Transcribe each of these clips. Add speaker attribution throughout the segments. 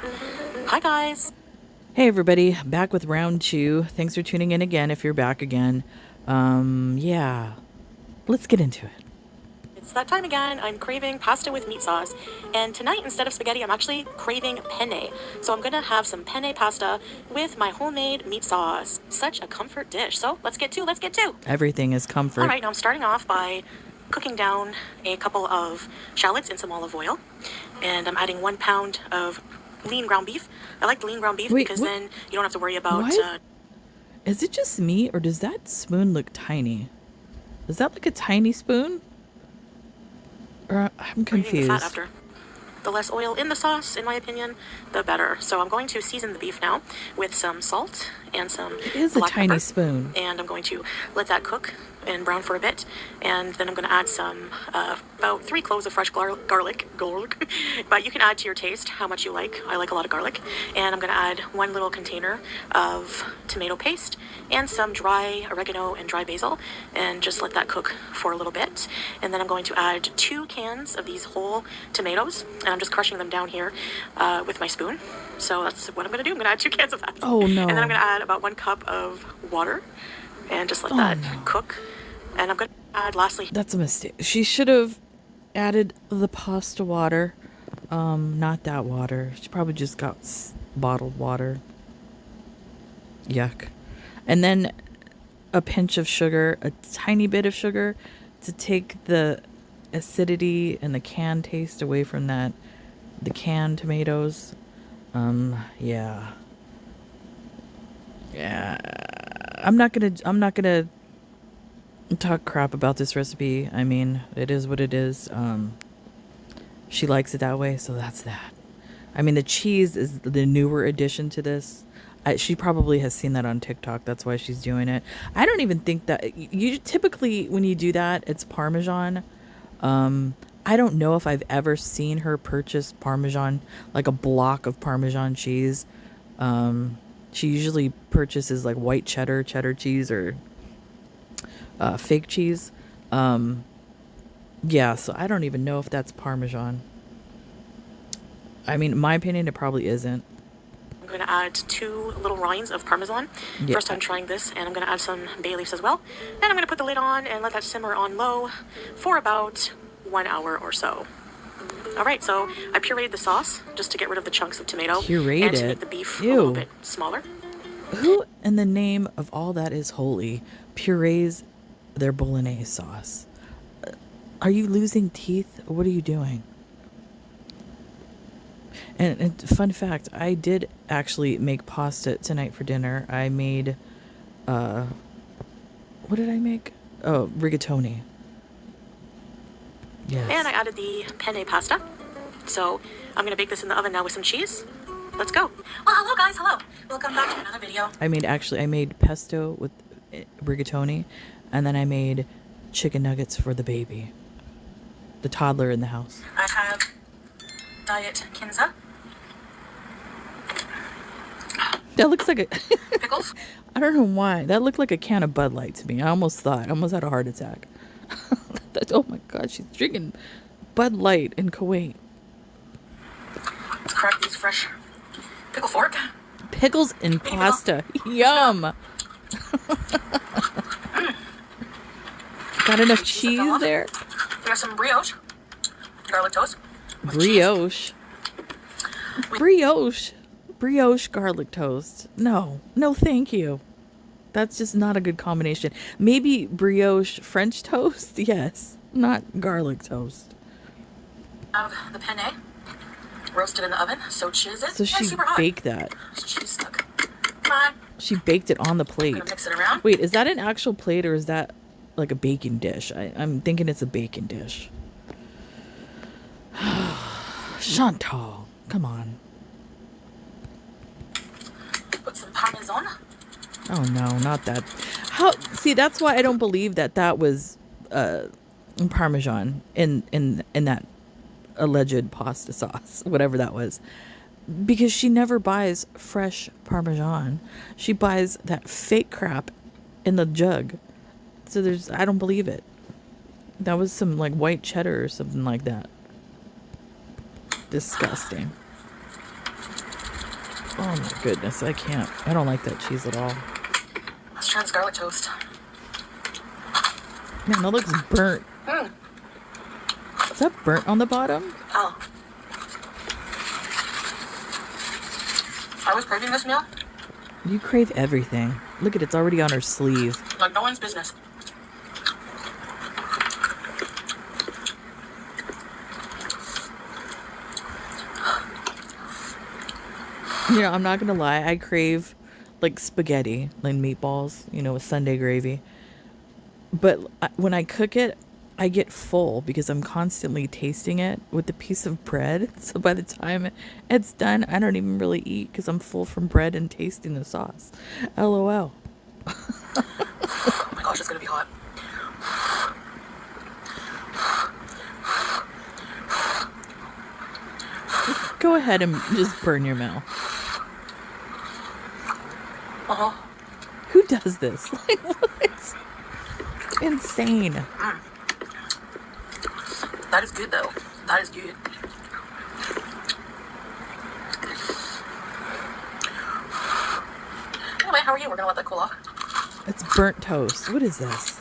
Speaker 1: Hi guys!
Speaker 2: Hey everybody, back with round two. Thanks for tuning in again if you're back again. Yeah, let's get into it.
Speaker 1: It's that time again. I'm craving pasta with meat sauce. And tonight, instead of spaghetti, I'm actually craving penne. So I'm gonna have some penne pasta with my homemade meat sauce. Such a comfort dish. So let's get to.
Speaker 2: Everything is comfort.
Speaker 1: Alright, now I'm starting off by cooking down a couple of shallots in some olive oil. And I'm adding 1 pound of lean ground beef. I like the lean ground beef
Speaker 2: Wait,
Speaker 1: because
Speaker 2: what?
Speaker 1: then you don't have to worry about
Speaker 2: Why? Is it just me or does that spoon look tiny? Is that like a tiny spoon? Or I'm
Speaker 1: removing the fat
Speaker 2: confused.
Speaker 1: after. The less oil in the sauce, in my opinion, the better. So I'm going to season the beef now with some salt and some
Speaker 2: It is a
Speaker 1: black
Speaker 2: tiny
Speaker 1: pepper.
Speaker 2: spoon.
Speaker 1: And I'm going to let that cook and brown for a bit. And then I'm going to add some, about 3 cloves of fresh garlic. But you can add to your taste how much you like. I like a lot of garlic. And I'm going to add 1 little container of tomato paste and some dry oregano and dry basil. And just let that cook for a little bit. And then I'm going to add 2 cans of these whole tomatoes. And I'm just crushing them down here with my spoon. So that's what I'm going to do. I'm going to add 2 cans of that.
Speaker 2: Oh no.
Speaker 1: And then I'm going to add about 1 cup of water and just let
Speaker 2: Oh
Speaker 1: that
Speaker 2: no.
Speaker 1: cook. And I'm going to add lastly.
Speaker 2: That's a mistake. She should have added the pasta water. Not that water. She probably just got bottled water. Yuck. And then a pinch of sugar, a tiny bit of sugar to take the acidity and the canned taste away from the canned tomatoes. Yeah. Yeah. I'm not gonna talk crap about this recipe. I mean, it is what it is. She likes it that way, so that's that. I mean, the cheese is the newer addition to this. She probably has seen that on TikTok. That's why she's doing it. I don't even think that you typically when you do that, it's Parmesan. I don't know if I've ever seen her purchase Parmesan, like a block of Parmesan cheese. She usually purchases like white cheddar cheese, or fake cheese. Yeah, so I don't even know if that's Parmesan. I mean, in my opinion, it probably isn't.
Speaker 1: I'm going to add 2 little rinds of Parmesan.
Speaker 2: Yeah.
Speaker 1: First time trying this, and I'm going to add some bay leaves as well. Then I'm going to put the lid on and let that simmer on low for about 1 hour or so. Alright, so I pureed the sauce just to get rid of the chunks of tomato
Speaker 2: Pureed
Speaker 1: and to
Speaker 2: it?
Speaker 1: make the beef a
Speaker 2: Ew.
Speaker 1: little bit smaller.
Speaker 2: Who in the name of all that is holy purees their bolognese sauce? Are you losing teeth? What are you doing? And fun fact, I did actually make pasta tonight for dinner. I made, what did I make? Oh, rigatoni. Yes.
Speaker 1: And I added the penne pasta. So I'm going to bake this in the oven now with some cheese. Let's go. Well, hello guys, hello. Welcome back to another video.
Speaker 2: I made pesto with rigatoni, and then I made chicken nuggets for the baby, the toddler in the house.
Speaker 1: I have diet kinza,
Speaker 2: That looks like a
Speaker 1: pickles,
Speaker 2: I don't know why. That looked like a can of Bud Light to me. I almost had a heart attack. Oh my god, she's drinking Bud Light in Kuwait.
Speaker 1: let's crack these fresh pickle fork.
Speaker 2: Pickles and pasta. Yum. Got enough cheese there?
Speaker 1: There's some brioche, garlic toast. with cheese.
Speaker 2: Brioche garlic toast. No, thank you. That's just not a good combination. Maybe brioche French toast? Yes, not garlic toast.
Speaker 1: Have the penne roasted in the oven, so cheese it.
Speaker 2: So she
Speaker 1: super hot.
Speaker 2: baked that.
Speaker 1: Cheese stuck. Come on.
Speaker 2: She baked it on the
Speaker 1: I'm
Speaker 2: plate.
Speaker 1: gonna mix it around.
Speaker 2: Wait, is that an actual plate or is that like a baking dish? I'm thinking it's a baking dish. Chantal, come on.
Speaker 1: Put some parmesan.
Speaker 2: Oh no, not that. How? See, that's why I don't believe that was Parmesan in that alleged pasta sauce, whatever that was, because she never buys fresh Parmesan. She buys that fake crap in the jug. So I don't believe it. That was some like white cheddar or something like that. Disgusting. Oh my goodness, I can't. I don't like that cheese at all.
Speaker 1: Let's try this garlic toast.
Speaker 2: Man, that looks burnt.
Speaker 1: Mm.
Speaker 2: Is that burnt on the bottom?
Speaker 1: Oh. I was craving this meal.
Speaker 2: You crave everything. Look at it, it's already on her sleeve.
Speaker 1: Like no one's business.
Speaker 2: You know, I'm not gonna lie, I crave like spaghetti and meatballs, you know, with Sunday gravy. But when I cook it, I get full because I'm constantly tasting it with the piece of bread. So by the time it's done, I don't even really eat because I'm full from bread and tasting the sauce. LOL.
Speaker 1: Oh my gosh, it's gonna be hot.
Speaker 2: Go ahead and just burn your mouth.
Speaker 1: Uh-huh.
Speaker 2: Who does this? Like, what? Insane.
Speaker 1: That is good though. That is good. Anyway, how are you? We're gonna let that cool off.
Speaker 2: It's burnt toast. What is this?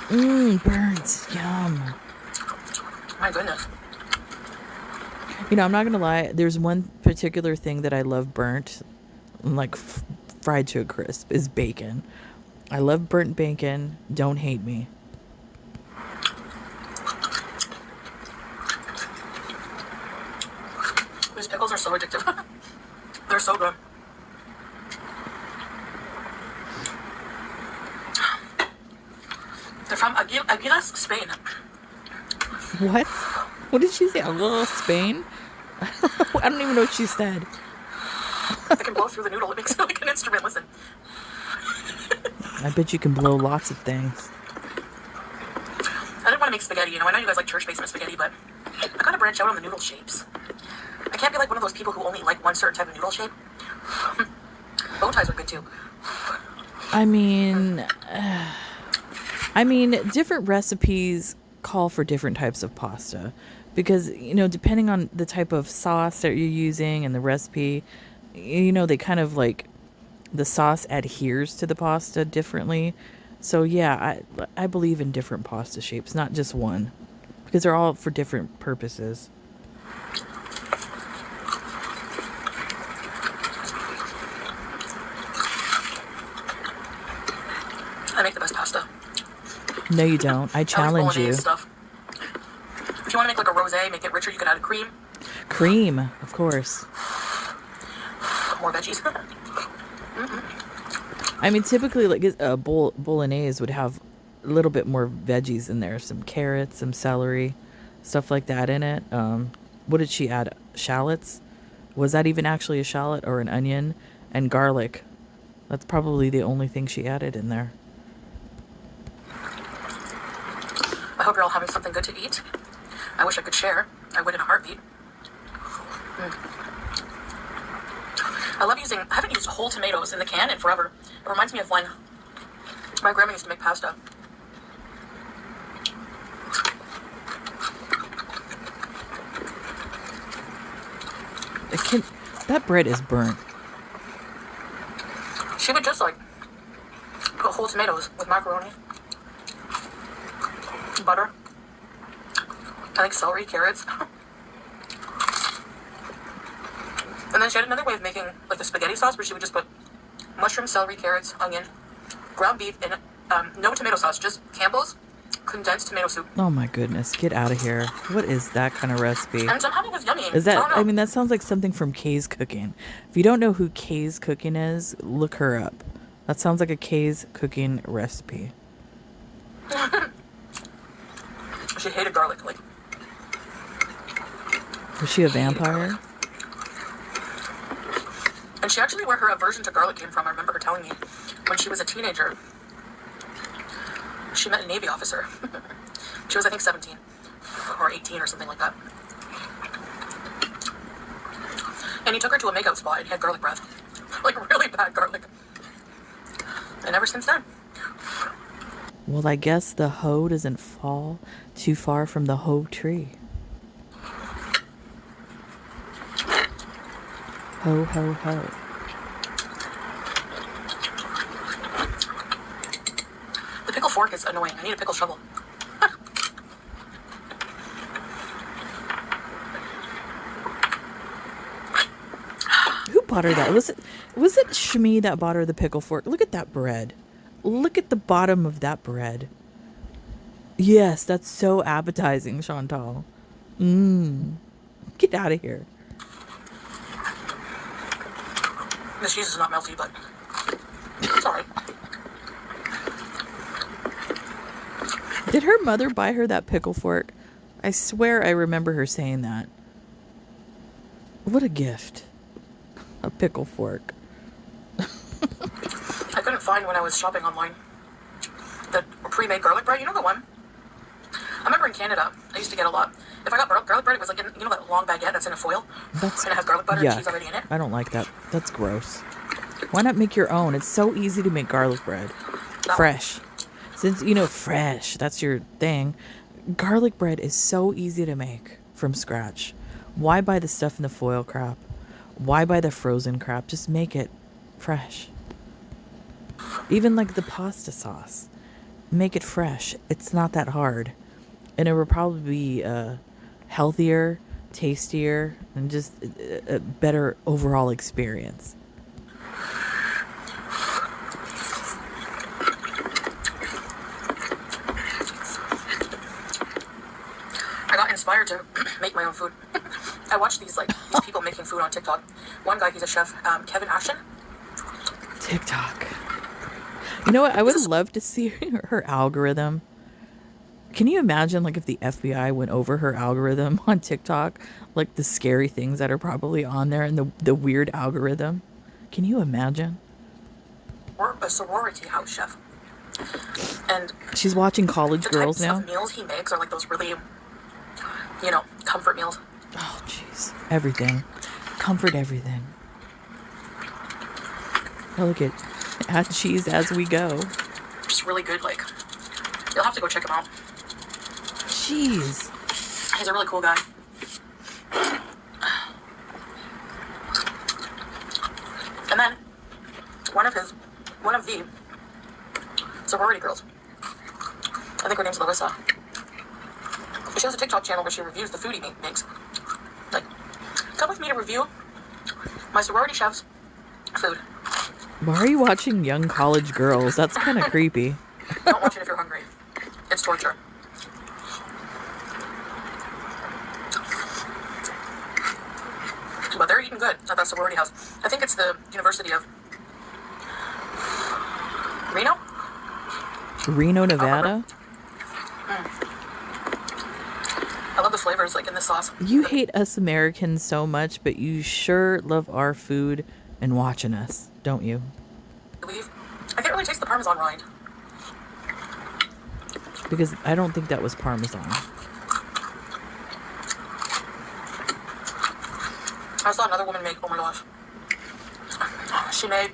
Speaker 2: Burnt. Yum.
Speaker 1: My goodness.
Speaker 2: You know, I'm not gonna lie. There's one particular thing that I love burnt, like fried to a crisp, is bacon. I love burnt bacon. Don't hate me.
Speaker 1: These pickles are so addictive. They're so good. They're from Aguilas, Spain.
Speaker 2: What? What did she say? Oh, Spain? I don't even know what she said.
Speaker 1: I can blow through the noodle. It makes it like an instrument. Listen.
Speaker 2: I bet you can blow lots of things.
Speaker 1: I didn't want to make spaghetti. You know, I know you guys like church basement spaghetti, but I gotta branch out on the noodle shapes. I can't be like one of those people who only like one certain type of noodle shape. Bow ties are good too.
Speaker 2: I mean, different recipes call for different types of pasta because, you know, depending on the type of sauce that you're using and the recipe, you know, they kind of like the sauce adheres to the pasta differently. So yeah, I believe in different pasta shapes, not just one, because they're all for different purposes.
Speaker 1: I make the best pasta.
Speaker 2: No, you don't. I challenge you.
Speaker 1: Bolognese stuff. If you want to make like a rosé, make it richer, you can add cream.
Speaker 2: Cream, of course.
Speaker 1: More veggies.
Speaker 2: I mean, typically, like a bolognese would have a little bit more veggies in there, some carrots, some celery, stuff like that in it. What did she add? Shallots? Was that even actually a shallot or an onion? And garlic. That's probably the only thing she added in there.
Speaker 1: I hope you're all having something good to eat. I wish I could share. I would in a heartbeat. I haven't used whole tomatoes in the can in forever. It reminds me of when my grandma used to make pasta.
Speaker 2: That bread is burnt.
Speaker 1: She would just like put whole tomatoes with macaroni, butter, I think celery, carrots. And then she had another way of making like the spaghetti sauce where she would just put mushroom, celery, carrots, onion, ground beef, and no tomato sauce, just Campbell's condensed tomato soup.
Speaker 2: Oh my goodness, get out of here. What is that kind of recipe?
Speaker 1: And somehow it was yummy.
Speaker 2: Is that,
Speaker 1: I
Speaker 2: I mean, that sounds like something from Kay's Cooking. If you don't know who Kay's Cooking is, look her up. That sounds like a Kay's Cooking recipe.
Speaker 1: She hated garlic. Like,
Speaker 2: Is she a vampire?
Speaker 1: and she actually, where her aversion to garlic came from, I remember her telling me, when she was a teenager, she met a Navy officer. She was, I think, 17 or 18 or something like that. And he took her to a makeout spot and he had garlic breath. Like, really bad garlic. And ever since then.
Speaker 2: Well, I guess the hoe doesn't fall too far from the hoe tree. Ho, ho, ho.
Speaker 1: The pickle fork is annoying. I need a pickle shovel.
Speaker 2: Who bought her that? Was it Shmi that bought her the pickle fork? Look at that bread. Look at the bottom of that bread. Yes, that's so appetizing, Chantal. Get out of here.
Speaker 1: The cheese is not melty, but sorry.
Speaker 2: Did her mother buy her that pickle fork? I swear I remember her saying that. What a gift. A pickle fork.
Speaker 1: I couldn't find when I was shopping online the pre-made garlic bread. You know the one? I remember in Canada, I used to get a lot. If I got garlic bread, it was like, you know that long baguette that's in a foil? And it has garlic butter and cheese already in it?
Speaker 2: I don't like that. That's gross. Why not make your own? It's so easy to make garlic bread. Fresh. Since, fresh, that's your thing. Garlic bread is so easy to make from scratch. Why buy the stuff in the foil crap? Why buy the frozen crap? Just make it fresh. Even like the pasta sauce. Make it fresh. It's not that hard. And it would probably be healthier, tastier, and just a better overall experience.
Speaker 1: I got inspired to make my own food. I watched these people making food on TikTok. One guy, he's a chef, Kevin Ashton.
Speaker 2: TikTok. You know what? I would love to see her algorithm. Can you imagine if the FBI went over her algorithm on TikTok? Like the scary things that are probably on there and the weird algorithm. Can you imagine?
Speaker 1: Or a sorority house chef. And
Speaker 2: she's watching college girls now.
Speaker 1: The types of meals he makes are like those really, comfort meals.
Speaker 2: Oh, jeez. Everything. Comfort everything. Oh, look at add cheese as we go.
Speaker 1: Just really good, you'll have to go check him out.
Speaker 2: Jeez.
Speaker 1: He's a really cool guy. And then, one of the sorority girls, I think her name's Larissa, she has a TikTok channel where she reviews the foodie makes. Come with me to review my sorority chef's food.
Speaker 2: Why are you watching young college girls? That's kind of creepy.
Speaker 1: Don't watch it if you're hungry. It's torture. But they're eating good at that sorority house. I think it's the University of
Speaker 2: Reno, Nevada?
Speaker 1: I love the flavors in this sauce.
Speaker 2: You hate us Americans so much, but you sure love our food and watching us, don't you?
Speaker 1: I can't really taste the Parmesan rind.
Speaker 2: Because I don't think that was Parmesan.
Speaker 1: I saw another woman make, oh my gosh. She made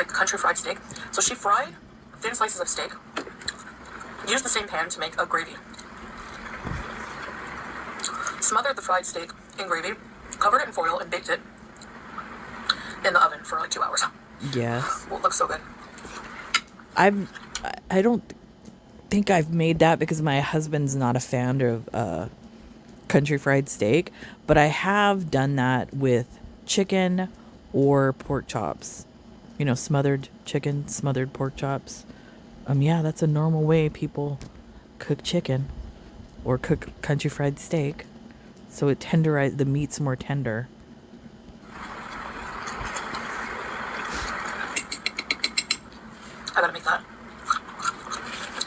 Speaker 1: country fried steak. So she fried thin slices of steak, used the same pan to make a gravy, smothered the fried steak in gravy, covered it in foil, and baked it in the oven for 2 hours.
Speaker 2: Yes.
Speaker 1: Well, it looks so good.
Speaker 2: I don't think I've made that because my husband's not a fan of country fried steak, but I have done that with chicken or pork chops. Smothered chicken, smothered pork chops. Yeah, that's a normal way people cook chicken or cook country fried steak. So it the meat's more tender.
Speaker 1: I gotta make that.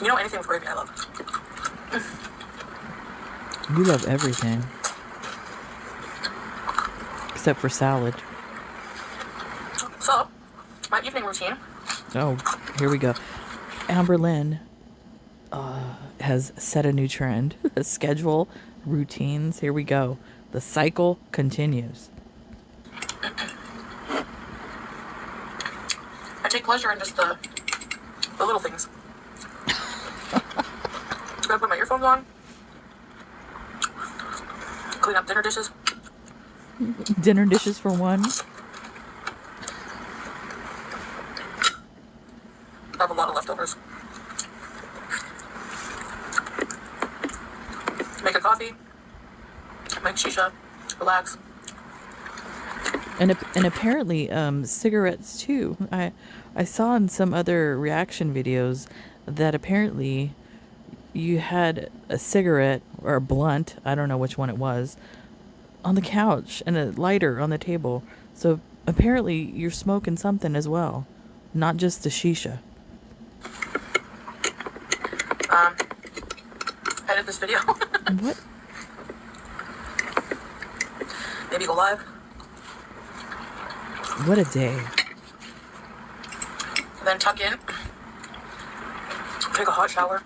Speaker 1: Anything with gravy I love.
Speaker 2: You love everything. Except for salad.
Speaker 1: So, my evening routine.
Speaker 2: Oh, here we go. Amber Lynn has set a new trend. A schedule, routines. Here we go. The cycle continues.
Speaker 1: I take pleasure in just the little things. I'm gonna put my earphones on, clean up dinner dishes.
Speaker 2: Dinner dishes for one.
Speaker 1: I have a lot of leftovers. Make a coffee. Make shisha. Relax.
Speaker 2: And apparently cigarettes too. I saw in some other reaction videos that apparently you had a cigarette or a blunt, I don't know which one it was, on the couch and a lighter on the table. So apparently you're smoking something as well, not just the shisha.
Speaker 1: Edit this video.
Speaker 2: What?
Speaker 1: Maybe go live.
Speaker 2: What a day.
Speaker 1: Then tuck in. Take a hot shower.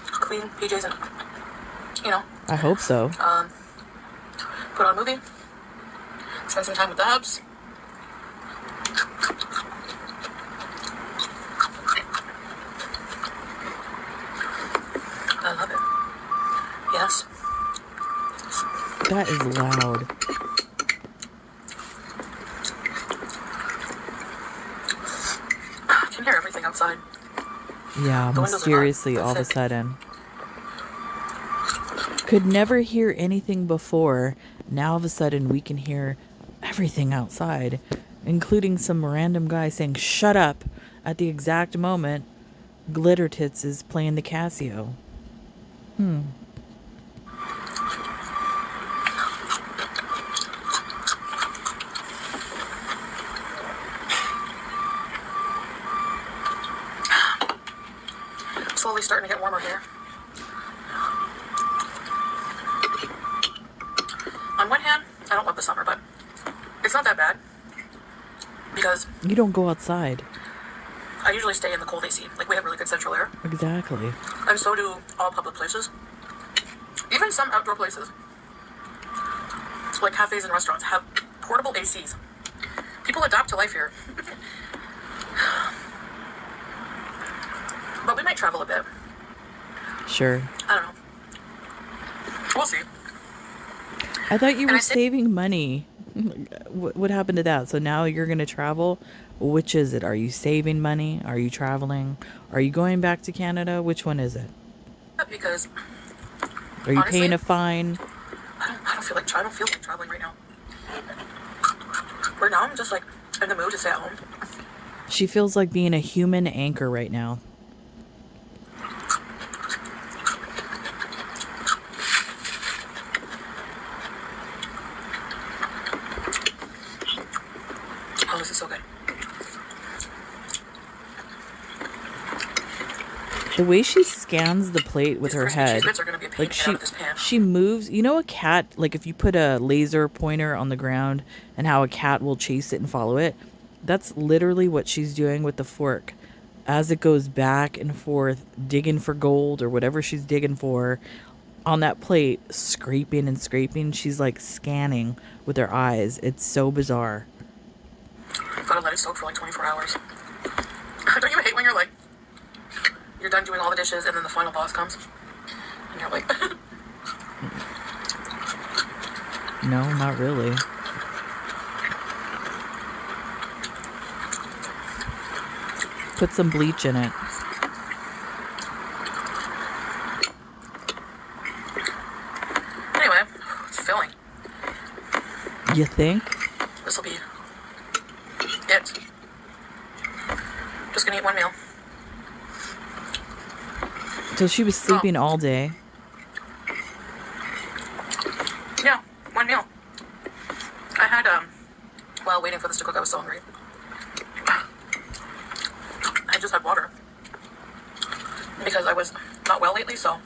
Speaker 1: Clean PJs and, you know.
Speaker 2: I hope so.
Speaker 1: Put on a movie. Spend some time with the hubs. I love it. Yes.
Speaker 2: That is loud.
Speaker 1: I can hear everything outside.
Speaker 2: Yeah,
Speaker 1: The windows are
Speaker 2: mysteriously
Speaker 1: not
Speaker 2: all of a
Speaker 1: thick.
Speaker 2: sudden. Could never hear anything before. Now all of a sudden we can hear everything outside, including some random guy saying shut up at the exact moment Glitter Tits is playing the Casio.
Speaker 1: Slowly starting to get warmer here. On one hand, I don't love the summer, but it's not that bad because
Speaker 2: You don't go outside.
Speaker 1: I usually stay in the cold AC. Like, we have really good central air,
Speaker 2: Exactly.
Speaker 1: and so do all public places. Even some outdoor places, like cafes and restaurants, have portable ACs. People adapt to life here. But we might travel a bit.
Speaker 2: Sure.
Speaker 1: I don't know. We'll see.
Speaker 2: I thought you
Speaker 1: And
Speaker 2: were
Speaker 1: I said-
Speaker 2: saving money. What happened to that? So now you're going to travel? Which is it? Are you saving money? Are you traveling? Are you going back to Canada? Which one is it?
Speaker 1: Because
Speaker 2: Are you
Speaker 1: Honestly,
Speaker 2: paying a fine?
Speaker 1: I don't feel like traveling right now. Right now, I'm just like in the mood to stay at home.
Speaker 2: She feels like being a human anchor right now.
Speaker 1: Oh, this is so good.
Speaker 2: The way she scans the plate with
Speaker 1: These
Speaker 2: her
Speaker 1: crispy
Speaker 2: head,
Speaker 1: cheese bits are gonna be a pain
Speaker 2: like
Speaker 1: to get out of this pan.
Speaker 2: she moves. You know, a cat, like if you put a laser pointer on the ground and how a cat will chase it and follow it, that's literally what she's doing with the fork. As it goes back and forth, digging for gold or whatever she's digging for on that plate, scraping and scraping, she's like scanning with her eyes. It's so bizarre.
Speaker 1: Gotta let it soak for like 24 hours. Don't you hate when you're like, you're done doing all the dishes and then the final boss comes? And you're like,
Speaker 2: No, not really. Put some bleach in it.
Speaker 1: anyway, it's filling.
Speaker 2: You think?
Speaker 1: This will be it. Just gonna eat one meal.
Speaker 2: So she was sleeping all day.
Speaker 1: Yeah, one meal. I had, while waiting for this to cook, I was so hungry. I just had water. Because I was not well lately, so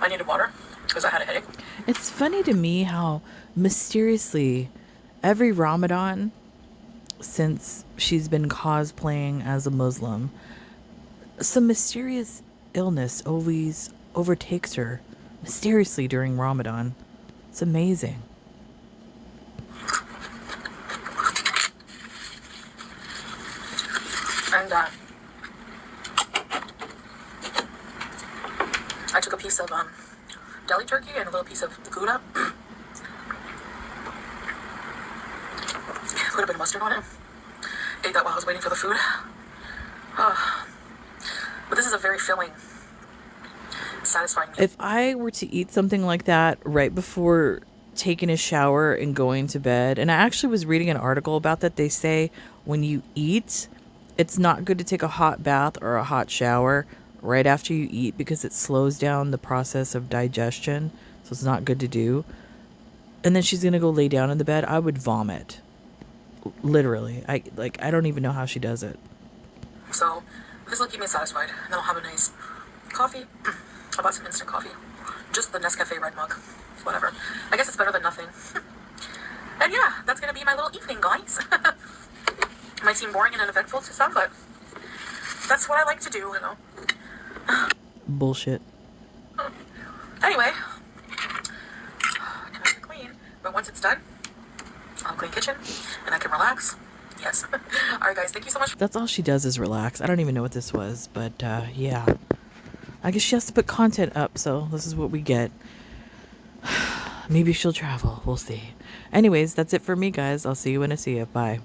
Speaker 1: I needed water. Because I had a headache.
Speaker 2: It's funny to me how mysteriously every Ramadan since she's been cosplaying as a Muslim, some mysterious illness always overtakes her mysteriously during Ramadan. It's amazing.
Speaker 1: And I took a piece of deli turkey and a little piece of gouda. Put a bit of mustard on it. Ate that while I was waiting for the food. But this is a very filling, satisfying meal.
Speaker 2: If I were to eat something like that right before taking a shower and going to bed, and I actually was reading an article about that, they say when you eat, it's not good to take a hot bath or a hot shower right after you eat because it slows down the process of digestion. So it's not good to do. And then she's going to go lay down in the bed. I would vomit. Literally. I don't even know how she does it.
Speaker 1: So this will keep me satisfied. And then I'll have a nice coffee. I bought some instant coffee. Just the Nescafe red mug. Whatever. I guess it's better than nothing. And yeah, that's going to be my little evening, guys. Might seem boring and uneventful to some, but that's what I like to do, you know.
Speaker 2: Bullshit.
Speaker 1: Anyway, time to clean. But once it's done, I'll clean kitchen and I can relax. Yes. Alright guys, thank you so much.
Speaker 2: That's all she does is relax. I don't even know what this was, but yeah. I guess she has to put content up, so this is what we get. Maybe she'll travel. We'll see. Anyways, that's it for me, guys. I'll see you when I see you. Bye.